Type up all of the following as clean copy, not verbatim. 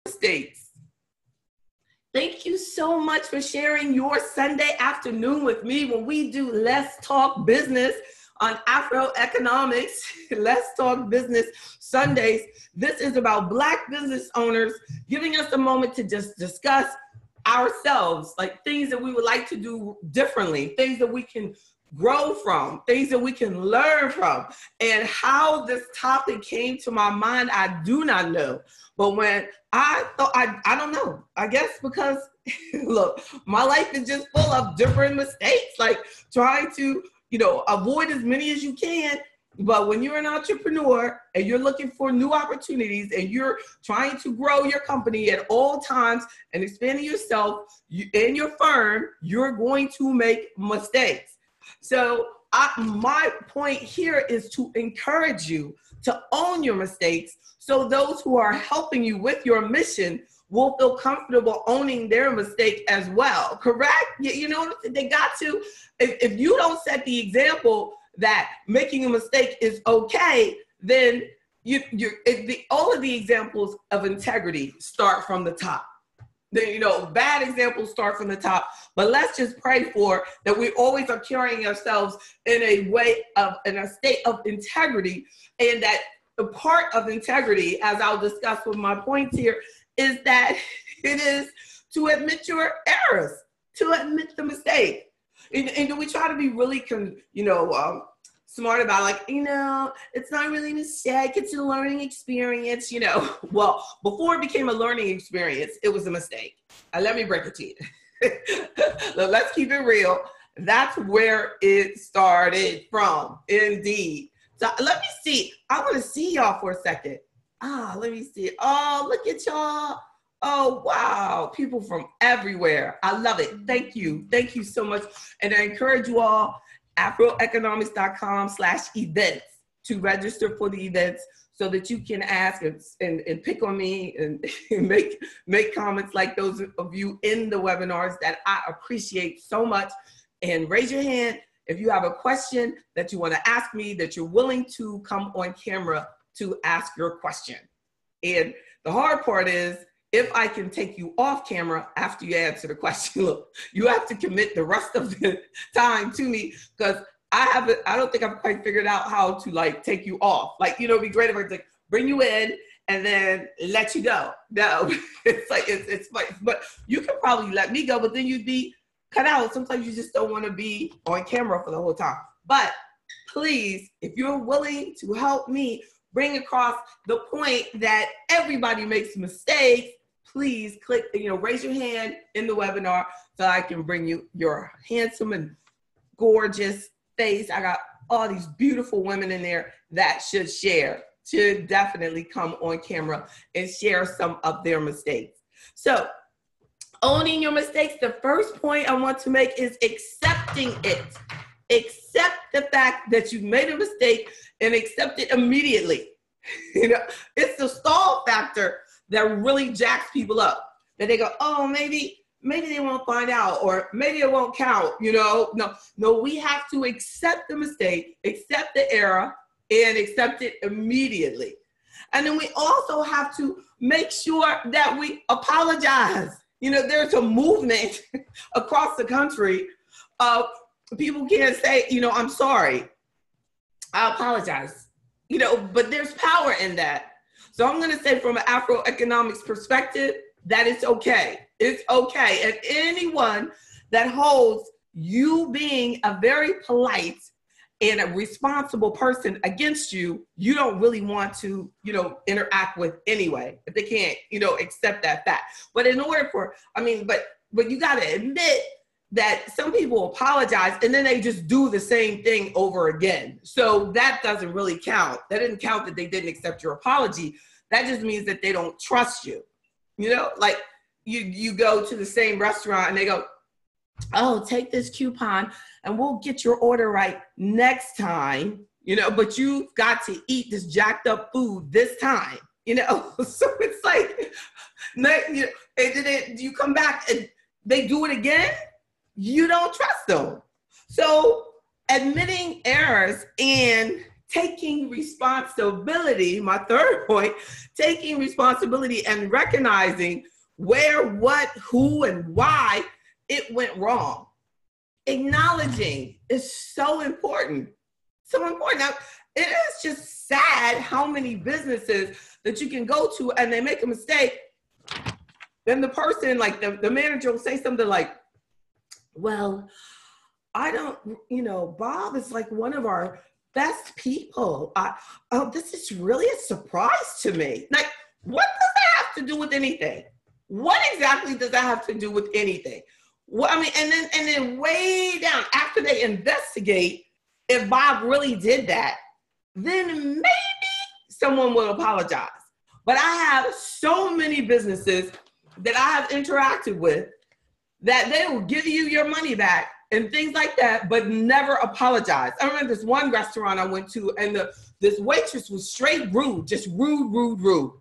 mistakes. Thank you so much for sharing your Sunday afternoon with me when we do Let's Talk Business on AfroEconomics. Let's Talk Business Sundays. This is about Black business owners giving us a moment to just discuss ourselves, like things that we would like to do differently, things that we can grow from, things that we can learn from. And how this topic came to my mind, I do not know. But when I thought, I don't know, I guess because, look, my life is just full of different mistakes, like trying to, avoid as many as you can. But when you're an entrepreneur and you're looking for new opportunities and you're trying to grow your company at all times and expanding yourself in your firm, you're going to make mistakes. So my point here is to encourage you to own your mistakes so those who are helping you with your mission will feel comfortable owning their mistake as well, correct? They got to. If you don't set the example that making a mistake is okay, then all of the examples of integrity start from the top. Bad examples start from the top, but let's just pray for that we always are carrying ourselves in a state of integrity, and that the part of integrity, as I'll discuss with my points here, is that it is to admit your errors, to admit the mistake. And we try to be really, smart about it's not really a mistake, it's a learning experience, Well, before it became a learning experience, it was a mistake. Let me break it to you. Let's keep it real. That's where it started from, indeed. So let me see. I want to see y'all for a second. Let me see. Oh, look at y'all. Oh, wow. People from everywhere. I love it. Thank you. Thank you so much. And I encourage you all, AfroEconomics.com/events to register for the events so that you can ask and pick on me and make comments like those of you in the webinars that I appreciate so much. And raise your hand if you have a question that you want to ask me, that you're willing to come on camera to ask your question. And the hard part is, if I can take you off camera after you answer the question, look, you have to commit the rest of the time to me, because I don't think I've quite figured out how to take you off. It'd be great if I could bring you in and then let you go. No, it's like, but you can probably let me go, but then you'd be cut out. Sometimes you just don't want to be on camera for the whole time. But please, if you're willing to help me bring across the point that everybody makes mistakes, please click, raise your hand in the webinar so I can bring you your handsome and gorgeous face. I got all these beautiful women in there that should definitely come on camera and share some of their mistakes. So, owning your mistakes, the first point I want to make is accepting it. Accept the fact that you made a mistake and accept it immediately. It's the stall factor that really jacks people up. That they go, oh, maybe they won't find out, or maybe it won't count. No, we have to accept the mistake, accept the error, and accept it immediately. And then we also have to make sure that we apologize. There's a movement across the country of people can't say, I'm sorry, I apologize. But there's power in that. So I'm going to say from an AfroEconomics perspective that it's okay. It's okay. And anyone that holds you being a very polite and a responsible person against you, you don't really want to, interact with anyway, if they can't, accept that fact. But in order for, but you got to admit that some people apologize and then they just do the same thing over again. So that doesn't really count. That didn't count that they didn't accept your apology. That just means that they don't trust you. You go to the same restaurant and they go, oh, take this coupon and we'll get your order right next time, but you've got to eat this jacked up food this time, So it's like, and then you come back and they do it again. You don't trust them. So admitting errors and taking responsibility, my third point, taking responsibility and recognizing where, what, who, and why it went wrong. Acknowledging is so important. So important. Now, it is just sad how many businesses that you can go to and they make a mistake. Then the person, like the manager will say something like, well, I don't, Bob is like one of our best people. This is really a surprise to me. Like, what does that have to do with anything? What exactly does that have to do with anything? Well, I mean, and then way down after they investigate, if Bob really did that, then maybe someone will apologize. But I have so many businesses that I have interacted with that they will give you your money back and things like that, but never apologize. I remember this one restaurant I went to, and this waitress was straight rude, just rude.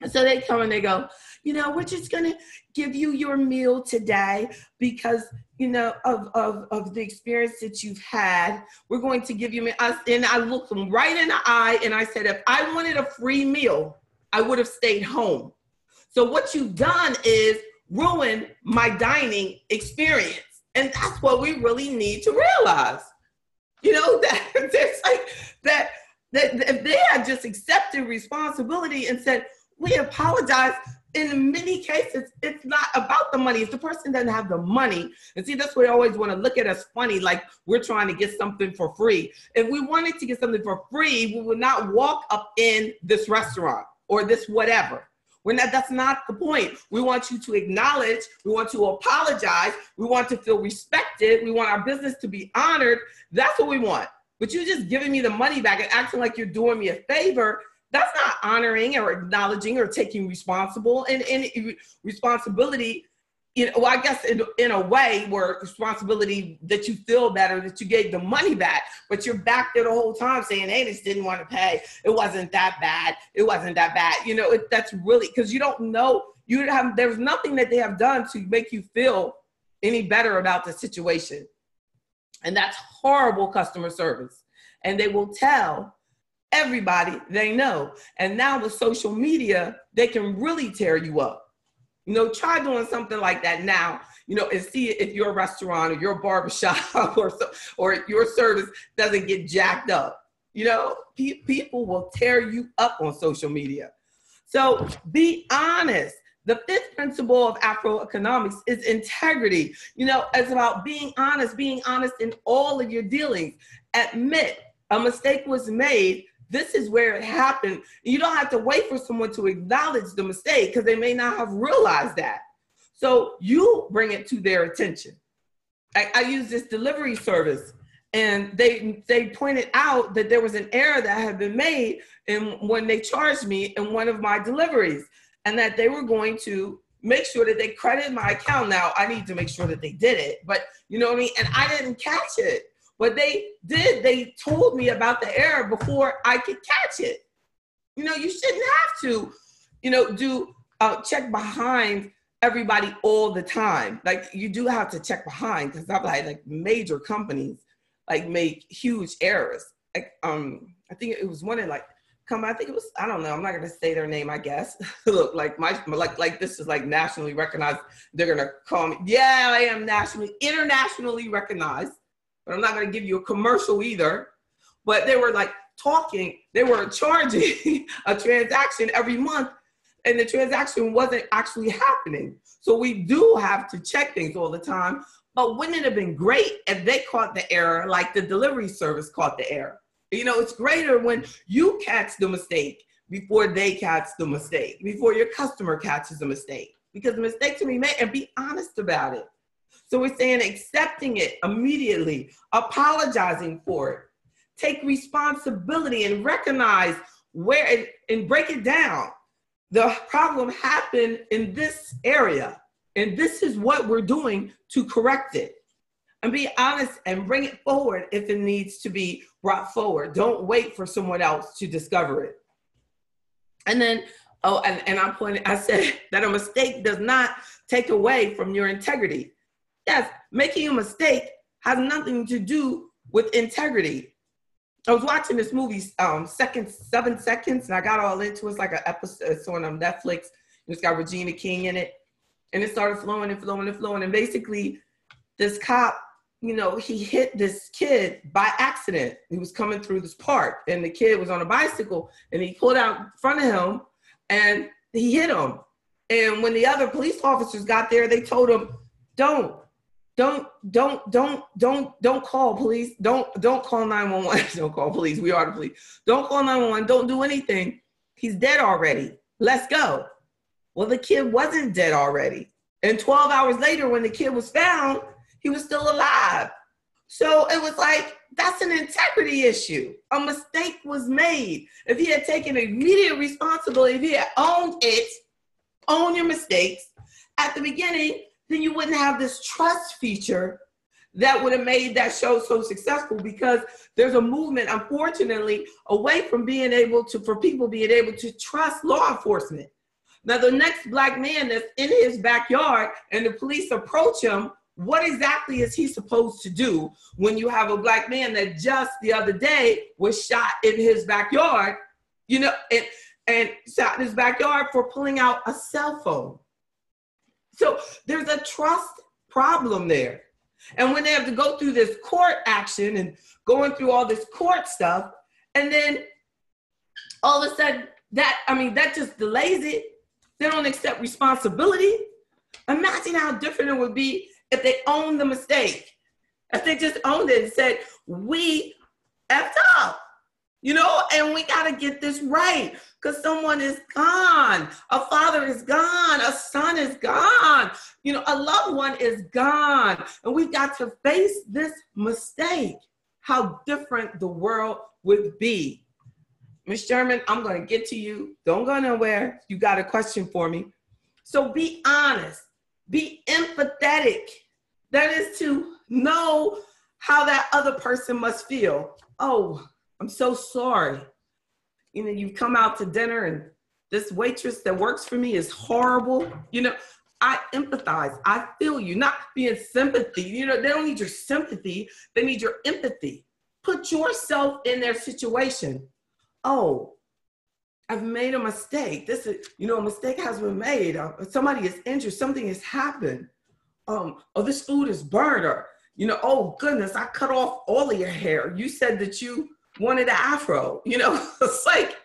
And so they come and they go, we're just gonna give you your meal today because, of the experience that you've had. We're going to give you, and I looked them right in the eye and I said, if I wanted a free meal, I would have stayed home. So what you've done is ruin my dining experience. And that's what we really need to realize. That it's like that if they had just accepted responsibility and said, we apologize, in many cases, it's not about the money. If the person doesn't have the money, and see, that's why they always want to look at us funny, like we're trying to get something for free. If we wanted to get something for free, we would not walk up in this restaurant or this whatever. That's not the point. We want you to acknowledge, we want to apologize, we want to feel respected, we want our business to be honored. That's what we want. But you just giving me the money back and acting like you're doing me a favor, that's not honoring or acknowledging or taking responsibility. I guess in a way where responsibility that you feel better that you gave the money back, but you're back there the whole time saying, hey, this didn't want to pay. It wasn't that bad. That's really, because you don't know, there's nothing that they have done to make you feel any better about the situation. And that's horrible customer service. And they will tell everybody they know. And now with social media, they can really tear you up. Try doing something like that now, and see if your restaurant or your barbershop or your service doesn't get jacked up. People will tear you up on social media. So be honest. The fifth principle of AfroEconomics is integrity. It's about being honest in all of your dealings. Admit a mistake was made. This is where it happened. You don't have to wait for someone to acknowledge the mistake because they may not have realized that. So you bring it to their attention. I use this delivery service, and they pointed out that there was an error that had been made when they charged me in one of my deliveries, and that they were going to make sure that they credited my account. Now, I need to make sure that they did it, but you know what I mean? And I didn't catch it. But they told me about the error before I could catch it. You shouldn't have to, check behind everybody all the time. Like, you do have to check behind, because I've like major companies make huge errors. I think it was one in I think it was, I don't know, I'm not gonna say their name, I guess. Look, this is nationally recognized. They're gonna call me, yeah, I am internationally recognized. But I'm not going to give you a commercial either. But they were they were charging a transaction every month, and the transaction wasn't actually happening. So we do have to check things all the time. But wouldn't it have been great if they caught the error like the delivery service caught the error? It's greater when you catch the mistake before they catch the mistake, before your customer catches the mistake, because the mistake can be made, and be honest about it. So we're saying accepting it immediately, apologizing for it, take responsibility and recognize where and break it down. The problem happened in this area, and this is what we're doing to correct it. And be honest and bring it forward if it needs to be brought forward. Don't wait for someone else to discover it. And then, I said that a mistake does not take away from your integrity. Yes, making a mistake has nothing to do with integrity. I was watching this movie, 7 Seconds, and I got all into it. It's like an episode, it's on Netflix. It's got Regina King in it. And it started flowing and flowing and flowing. And basically, this cop, you know, he hit this kid by accident. He was coming through this park, and the kid was on a bicycle, and he pulled out in front of him, and he hit him. And when the other police officers got there, they told him, don't call police. Don't call 911. Don't call police. We are the police. Don't call 911. Don't do anything. He's dead already. Let's go. Well, the kid wasn't dead already. And 12 hours later, when the kid was found, he was still alive. So it was like, that's an integrity issue. A mistake was made. If he had taken immediate responsibility, if he had owned it, own your mistakes at the beginning, then you wouldn't have this trust feature that would have made that show so successful, because there's a movement, unfortunately, away from being able to, for people being able to trust law enforcement. Now, the next Black man that's in his backyard and the police approach him, what exactly is he supposed to do when you have a Black man that just the other day was shot in his backyard, you know, and shot in his backyard for pulling out a cell phone? So there's a trust problem there. And when they have to go through this court action and going through all this court stuff, and then all of a sudden that just delays it. They don't accept responsibility. Imagine how different it would be if they owned the mistake. If they just owned it and said, we effed up, you know, and we got to get this right, because someone is gone. A father is gone. A son is gone. You know, a loved one is gone. And we've got to face this mistake. How different the world would be. Ms. Sherman, I'm going to get to you. Don't go nowhere. You got a question for me. So be honest. Be empathetic. That is to know how that other person must feel. Oh, I'm so sorry. You know, you've come out to dinner and this waitress that works for me is horrible. You know, I empathize. I feel you, not being sympathy. You know, they don't need your sympathy. They need your empathy. Put yourself in their situation. Oh, I've made a mistake. This is, you know, a mistake has been made. Somebody is injured. Something has happened. Oh, this food is burned. Or, you know, oh goodness, I cut off all of your hair. You said that you wanted an afro. You know, it's like,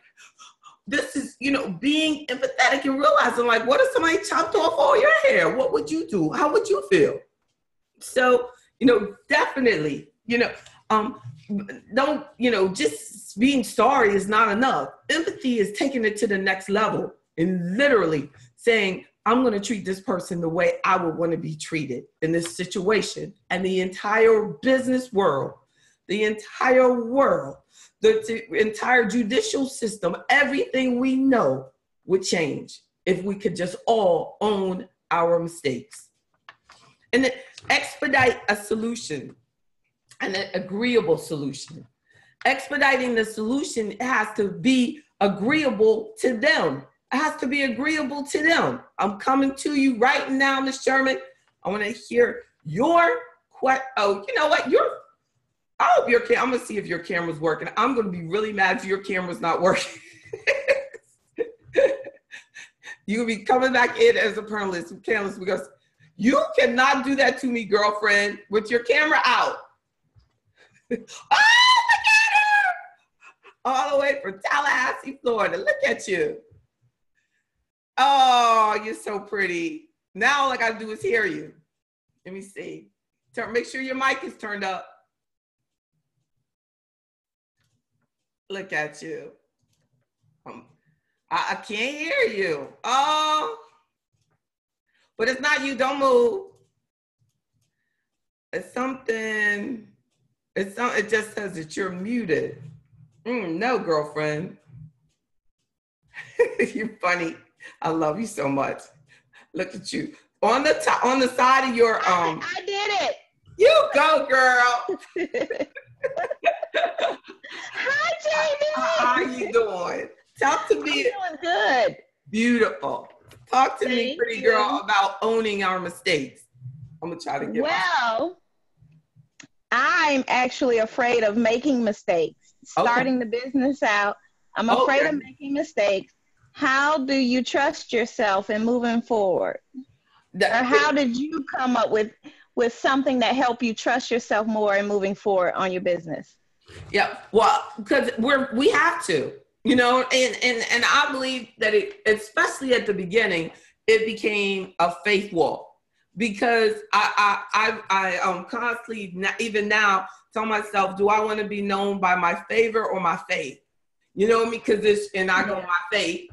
this is, you know, being empathetic and realizing, like, what if somebody chopped off all your hair? What would you do? How would you feel? So, you know, definitely, you know, don't, you know, just being sorry is not enough. Empathy is taking it to the next level and literally saying, I'm going to treat this person the way I would want to be treated in this situation. And the entire business world, the entire world, the entire judicial system, everything we know would change if we could just all own our mistakes. And then expedite a solution, an agreeable solution. Expediting the solution has to be agreeable to them. It has to be agreeable to them. I'm coming to you right now, Ms. Sherman. I want to hear your question. Oh, you know what? I hope your I'm going to see if your camera's working. I'm going to be really mad if your camera's not working. You'll be coming back in as a panelist because you cannot do that to me, girlfriend, with your camera out. Oh, look at her! All the way from Tallahassee, Florida. Look at you. Oh, you're so pretty. Now all I got to do is hear you. Let me see. Make sure your mic is turned up. Look at you. I can't hear you. Oh, but it's not you. Don't move. It's something. It just says that you're muted. No, girlfriend. You're funny. I love you so much. Look at you. On the top, on the side of your I did it. You go, girl. Hi, Jamie. How are you doing? Talk to me. I'm doing good. Beautiful. Talk to me, pretty girl, about owning our mistakes. I'm gonna try to get. Well, I'm actually afraid of making mistakes. starting the business out. I'm afraid of making mistakes. How do you trust yourself in moving forward? Or how did you come up with something that helped you trust yourself more in moving forward on your business? Yeah, well, because we have to, you know, and I believe that especially at the beginning, it became a faith walk, because I constantly, even now, tell myself, do I want to be known by my favor or my faith? You know what I mean? I go my faith,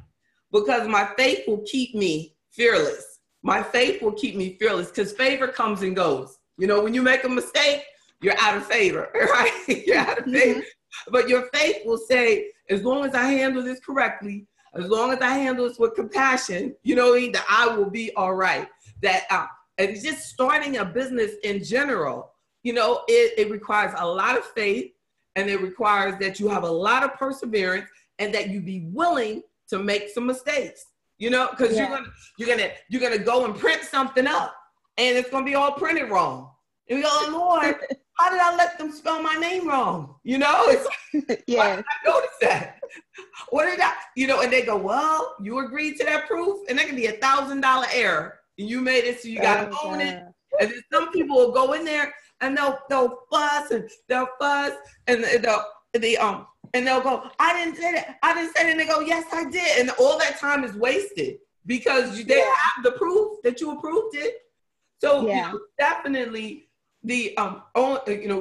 because my faith will keep me fearless. My faith will keep me fearless, because favor comes and goes. You know, when you make a mistake, you're out of favor, right? You're out of favor. But your faith will say, as long as I handle this correctly, as long as I handle this with compassion, you know, that I will be all right. That and just starting a business in general, you know, it requires a lot of faith, and it requires that you have a lot of perseverance, and that you be willing to make some mistakes, you know, because you're gonna go and print something up, and it's gonna be all printed wrong. And we go, oh, Lord, how did I let them spell my name wrong? You know, it's like, why did I notice that? What did I, you know? And they go, well, you agreed to that proof, and that can be $1,000 error, and you made it, so you got to own it. And then some people will go in there and they'll fuss and they'll go, I didn't say that. And they go, yes, I did. And all that time is wasted, because they have the proof that you approved it. So you know, definitely the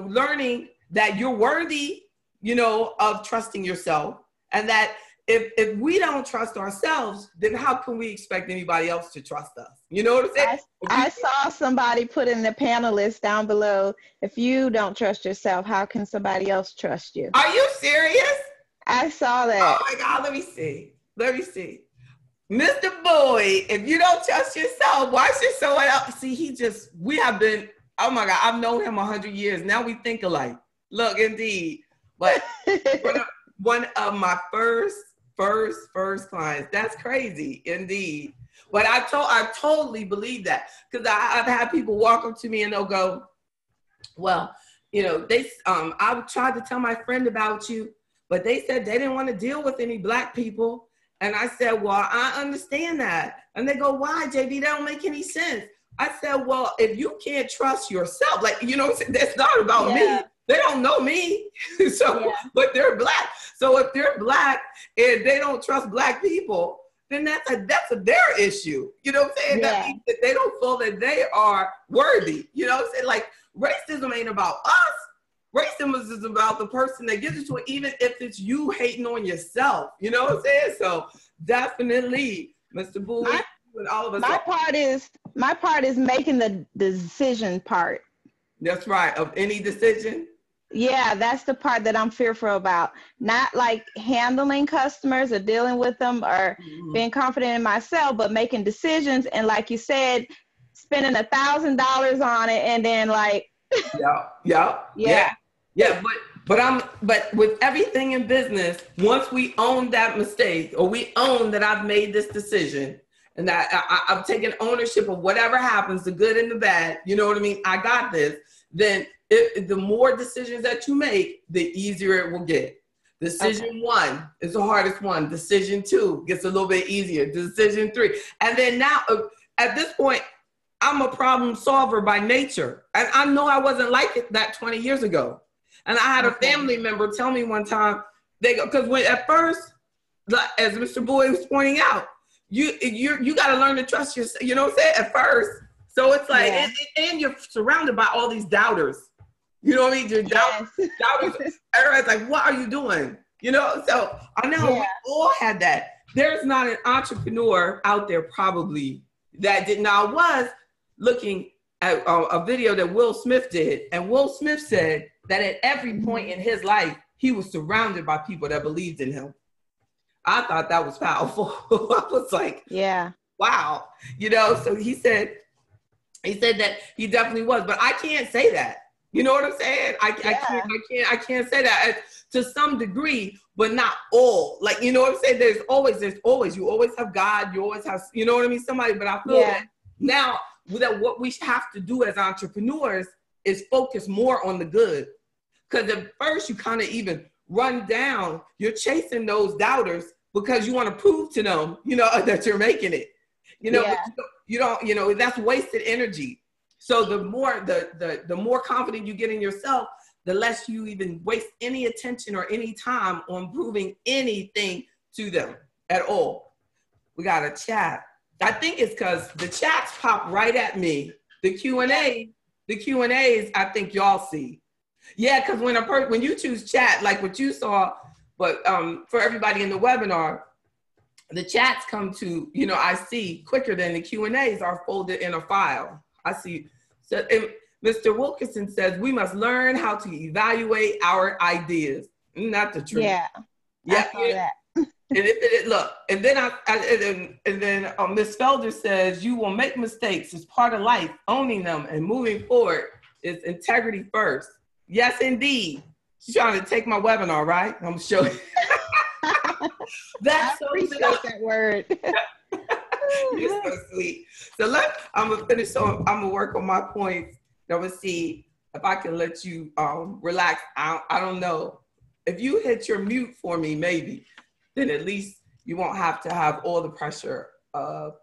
learning that you're worthy, you know, of trusting yourself, and that if we don't trust ourselves, then how can we expect anybody else to trust us? You know what I'm saying? I saw somebody put in the panelists down below, if you don't trust yourself, how can somebody else trust you? Are you serious? I saw that. Oh my God, let me see. Mr. Boyd, if you don't trust yourself, why should someone else? See, we have been, oh my God, I've known him 100 years. Now we think alike. Look, indeed. But one of my first clients, that's crazy, indeed. But I totally believe that, because I've had people walk up to me and they'll go, well, you know, I tried to tell my friend about you, but they said they didn't want to deal with any Black people. And I said, well, I understand that. And they go, why, JB? That don't make any sense. I said, well, if you can't trust yourself, like, you know, that's not about me. They don't know me. But they're Black. So if they're Black and they don't trust Black people, then that's their issue. You know what I'm saying? That means that they don't feel that they are worthy. You know what I'm saying? Like, racism ain't about us. Racism is about the person that gives it to it, even if it's you hating on yourself. You know what I'm saying? So definitely, Mr. Bowie, and all of us. My part is making the decision part. That's right. Of any decision. Yeah, that's the part that I'm fearful about. Not like handling customers or dealing with them or being confident in myself, but making decisions. And like you said, spending $1,000 on it, and then like. But with everything in business, once we own that mistake, or we own that I've made this decision, and that I've taken ownership of whatever happens, the good and the bad, you know what I mean? I got this. Then the more decisions that you make, the easier it will get. Decision 1 is the hardest one. Decision 2 gets a little bit easier. Decision 3. And then now, at this point, I'm a problem solver by nature. And I know I wasn't like that 20 years ago. And I had a family member tell me one time, because when at first, as Mr. Boyd was pointing out, you got to learn to trust yourself, you know what I'm saying, at first. So it's like, and you're surrounded by all these doubters. You know what I mean? Your doubters. Everybody's like, what are you doing? You know, so I know we all had that. There's not an entrepreneur out there probably that did not. I was looking at a video that Will Smith did, and Will Smith said that at every point in his life, he was surrounded by people that believed in him. I thought that was powerful. I was like, wow. You know, so he said that he definitely was, but I can't say that. You know what I'm saying? I can't say that to some degree, but not all. Like, you know what I'm saying? There's always, you always have God, you always have, you know what I mean? Somebody, but I feel that now that what we have to do as entrepreneurs is focus more on the good. Because at first you kind of even run down. You're chasing those doubters because you want to prove to them, that you're making it. But you don't, that's wasted energy. So the more confident you get in yourself, the less you even waste any attention or any time on proving anything to them at all. We got a chat. I think it's because the chats pop right at me. The Q&As, I think y'all see. Yeah, because when you choose chat, like what you saw, but for everybody in the webinar, the chats come to, I see quicker than the Q&As are folded in a file. I see. So Mr. Wilkinson says, we must learn how to evaluate our ideas. Not the truth. Yeah. Yeah. I saw that. Look, and then Ms. Felder says, you will make mistakes. It's part of life. Owning them and moving forward is integrity first. Yes, indeed. She's trying to take my webinar, right? I'm going to show you. That's I appreciate that word. You're so sweet. So I'm going to finish. So I'm going to work on my points. I'm going to see if I can let you relax. I don't know. If you hit your mute for me, maybe, then at least you won't have to have all the pressure of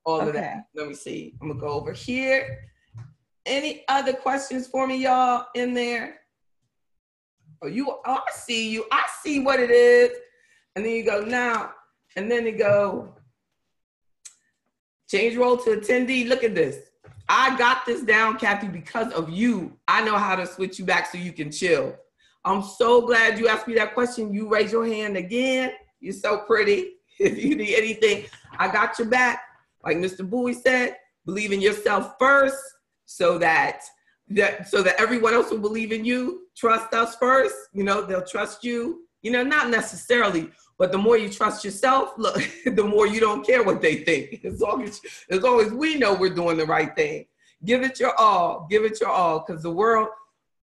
all of that. Let me see. I'm going to go over here. Any other questions for me, y'all, in there? I see you. I see what it is. And then you go now. And then you go, change role to attendee. Look at this. I got this down, Kathy, because of you. I know how to switch you back so you can chill. I'm so glad you asked me that question. You raise your hand again. You're so pretty. If you need anything, I got your back. Like Mr. Bowie said, believe in yourself first so that everyone else will believe in you. Trust us first. They'll trust you. Not necessarily, but the more you trust yourself, look, the more you don't care what they think. As long as we know we're doing the right thing. Give it your all. Give it your all, because the world,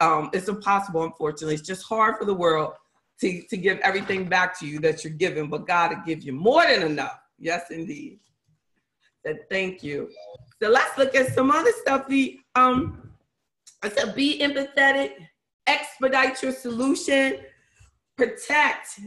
it's impossible, unfortunately. It's just hard for the world to give everything back to you that you're given, but God will give you more than enough. Yes, indeed. Thank you. So let's look at some other stuff. I said, be empathetic, expedite your solution, protect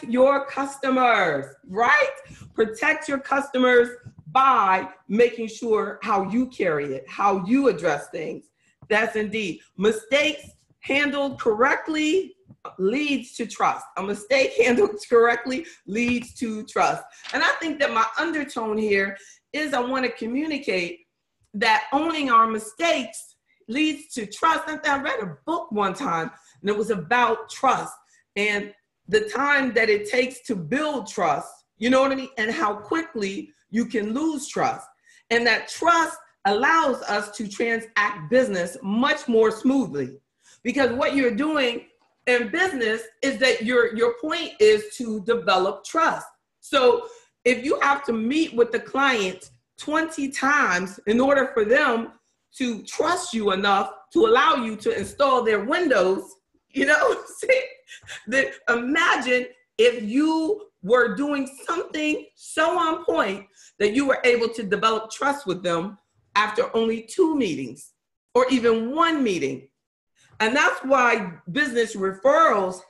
your customers, right? Protect your customers by making sure how you carry it, how you address things. That's indeed. Mistakes handled correctly leads to trust. A mistake handled correctly leads to trust. And I think that my undertone here is I want to communicate that owning our mistakes leads to trust. I read a book one time and it was about trust and the time that it takes to build trust, you know what I mean? And how quickly you can lose trust. And that trust allows us to transact business much more smoothly. Because what you're doing in business is that your point is to develop trust. So if you have to meet with the client 20 times in order for them to trust you enough to allow you to install their windows, then imagine if you were doing something so on point that you were able to develop trust with them after only 2 meetings or even 1 meeting. And that's why business referrals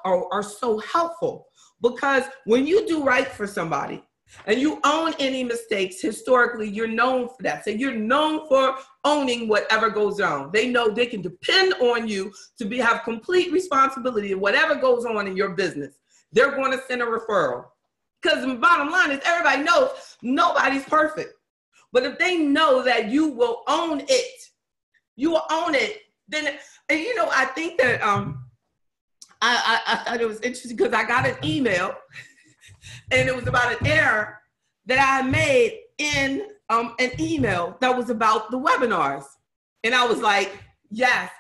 are so helpful, because when you do right for somebody and you own any mistakes, historically, you're known for that. So you're known for owning whatever goes on. They know they can depend on you to have complete responsibility of whatever goes on in your business. They're going to send a referral. Because the bottom line is everybody knows nobody's perfect. But if they know that you will own it, then, and I think that I thought it was interesting because I got an email and it was about an error that I made in an email that was about the webinars. And I was like, yes,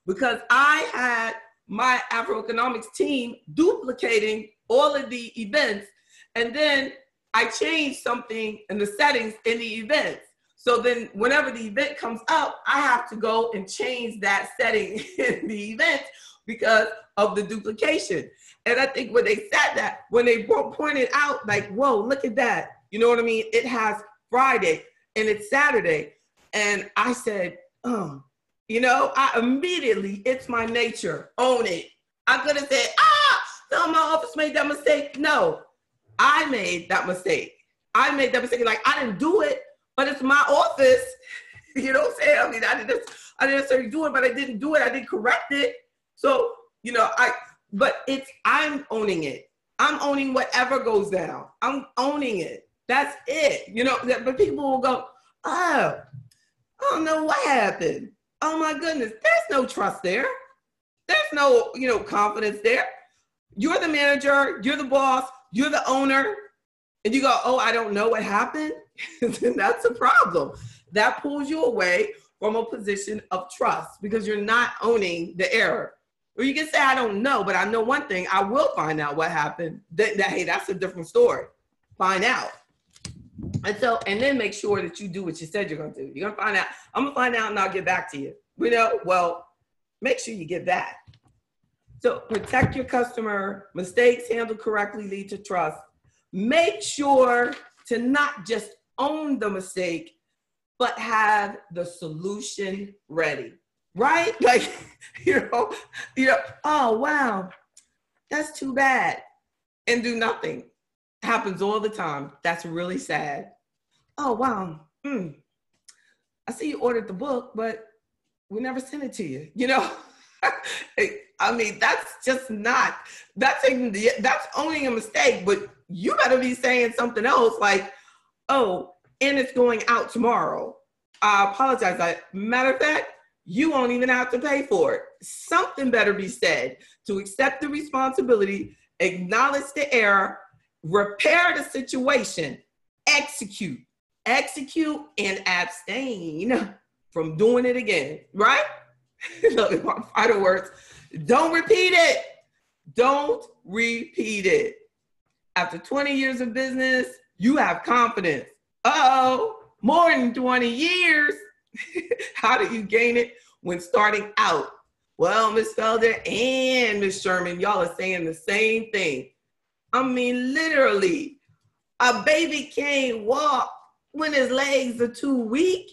because I had my AfroEconomics team duplicating all of the events. And then I changed something in the settings in the events. So then whenever the event comes up, I have to go and change that setting in the event because of the duplication. And I think when they pointed out, like, whoa, look at that. You know what I mean? It has Friday and it's Saturday. And I said, I immediately, it's my nature, own it. I could have said, no, my office made that mistake. No, I made that mistake. I made that mistake. Like, I didn't do it, but it's my office. You know what I'm saying? I mean, I didn't necessarily do it, but I didn't do it. I didn't correct it. So, you know, I'm owning it. I'm owning whatever goes down. I'm owning it. That's it. You know, but people will go, oh, I don't know what happened. Oh my goodness. There's no trust there. There's no, you know, confidence there. You're the manager, you're the boss, you're the owner, and you go, oh, I don't know what happened. Then that's a problem. That pulls you away from a position of trust because you're not owning the error. Or you can say, I don't know, but I know one thing, I will find out what happened. Hey, that's a different story. Find out. And then make sure that you do what you said you're going to do. You're going to find out. I'm going to find out and I'll get back to you. You know, well, make sure you get back. So protect your customer. Mistakes handled correctly lead to trust. Make sure to not just own the mistake, but have the solution ready, right? Like, you know, oh, wow, that's too bad. And do nothing. Happens all the time. That's really sad. Oh, wow. I see you ordered the book, but we never sent it to you. You know, I mean, that's just not, that's owning a mistake, but you better be saying something else like, oh, and it's going out tomorrow. I apologize. Matter of fact, you won't even have to pay for it. Something better be said to accept the responsibility, acknowledge the error, repair the situation, execute, and abstain from doing it again, right? In final words, don't repeat it. Don't repeat it. After 20 years of business, you have confidence. More than 20 years. How do you gain it when starting out? Well, Ms. Felder and Ms. Sherman, y'all are saying the same thing. I mean, literally, a baby can't walk when his legs are too weak.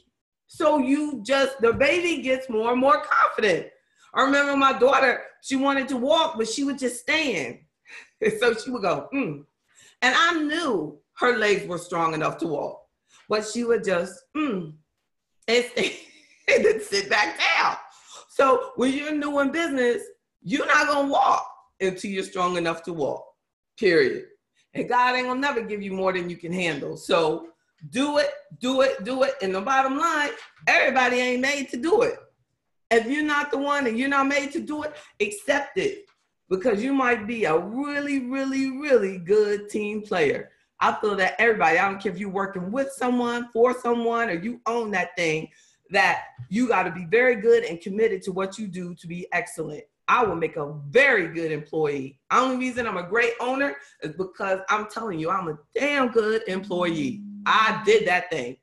So the baby gets more and more confident. I remember my daughter, she wanted to walk, but she would just stand. And so she would go, And I knew her legs were strong enough to walk, but she would just, and then sit back down. So when you're new in business, you're not going to walk until you're strong enough to walk, period. And God ain't going to never give you more than you can handle. So do it. And the bottom line, everybody ain't made to do it. If you're not the one and you're not made to do it, accept it, because you might be a really, really, really good team player. I feel that everybody, I don't care if you're working with someone, for someone, or you own that thing, that you got to be very good and committed to what you do to be excellent. I will make a very good employee. The only reason I'm a great owner is because I'm telling you, I'm a damn good employee. I did that thing.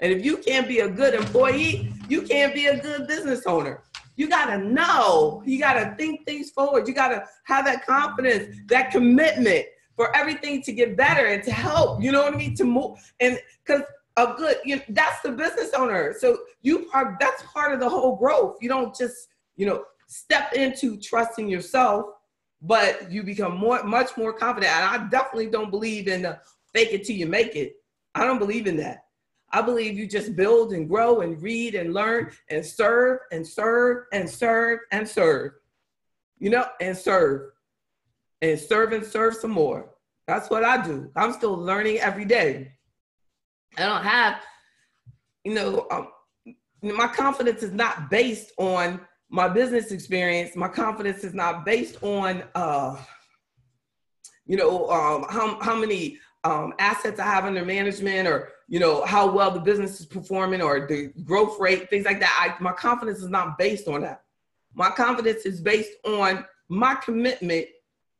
And if you can't be a good employee, you can't be a good business owner. You got to know. You got to think things forward. You got to have that confidence, that commitment for everything to get better and to help, you know what I mean, to move. And because that's the business owner. So that's part of the whole growth. You don't just, step into trusting yourself, but you become much more confident. And I definitely don't believe in the fake it till you make it. I don't believe in that. I believe you just build and grow and read and learn and serve and serve and serve and serve, and serve and serve and serve some more. That's what I do. I'm still learning every day. I don't have, my confidence is not based on my business experience. My confidence is not based on, how many assets I have under management, or, how well the business is performing, or the growth rate, things like that. My confidence is not based on that. My confidence is based on my commitment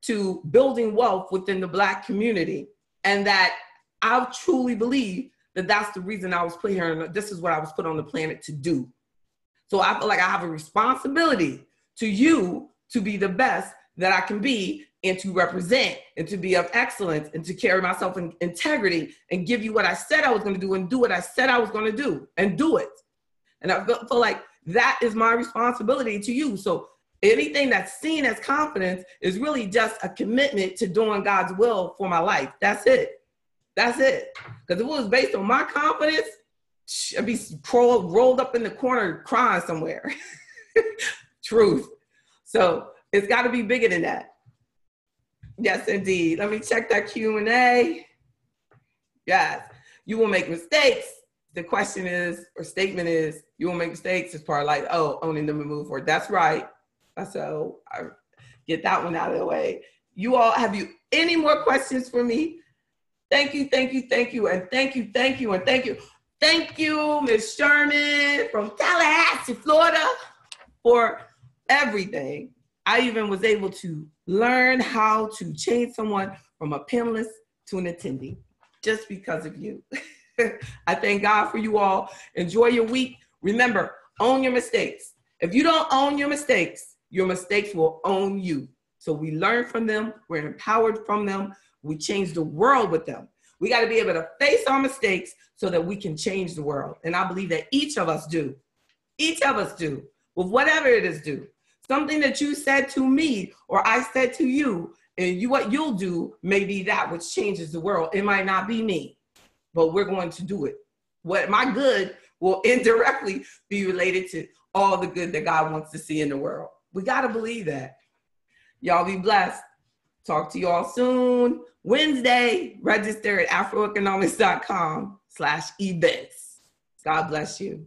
to building wealth within the Black community. And that I truly believe that that's the reason I was put here. And this is what I was put on the planet to do. So I feel like I have a responsibility to you to be the best that I can be, and to represent, and to be of excellence, and to carry myself in integrity, and give you what I said I was going to do, and do what I said I was going to do, and do it. And I feel like that is my responsibility to you. So anything that's seen as confidence is really just a commitment to doing God's will for my life. That's it. That's it. Because if it was based on my confidence, I'd be rolled up in the corner crying somewhere. Truth. So it's got to be bigger than that. Yes, indeed. Let me check that Q&A. Yes. You will make mistakes. The question is, or statement is, you will make mistakes. It's part of like, oh, owning them and move forward. That's right. So I get that one out of the way. You all, have you any more questions for me? Thank you, thank you, thank you, and thank you, thank you, and thank you. Thank you, Ms. Sherman from Tallahassee, Florida, for everything. I even was able to learn how to change someone from a panelist to an attendee just because of you. I thank God for you all. Enjoy your week. Remember, own your mistakes. If you don't own your mistakes will own you. So we learn from them. We're empowered from them. We change the world with them. We got to be able to face our mistakes so that we can change the world. And I believe that each of us do. Each of us do. With whatever it is do. Something that you said to me or I said to you, and what you'll do may be that which changes the world. It might not be me, but we're going to do it. What my good will indirectly be related to all the good that God wants to see in the world. We got to believe that. Y'all be blessed. Talk to y'all soon. Wednesday, register at AfroEconomics.com/events. God bless you.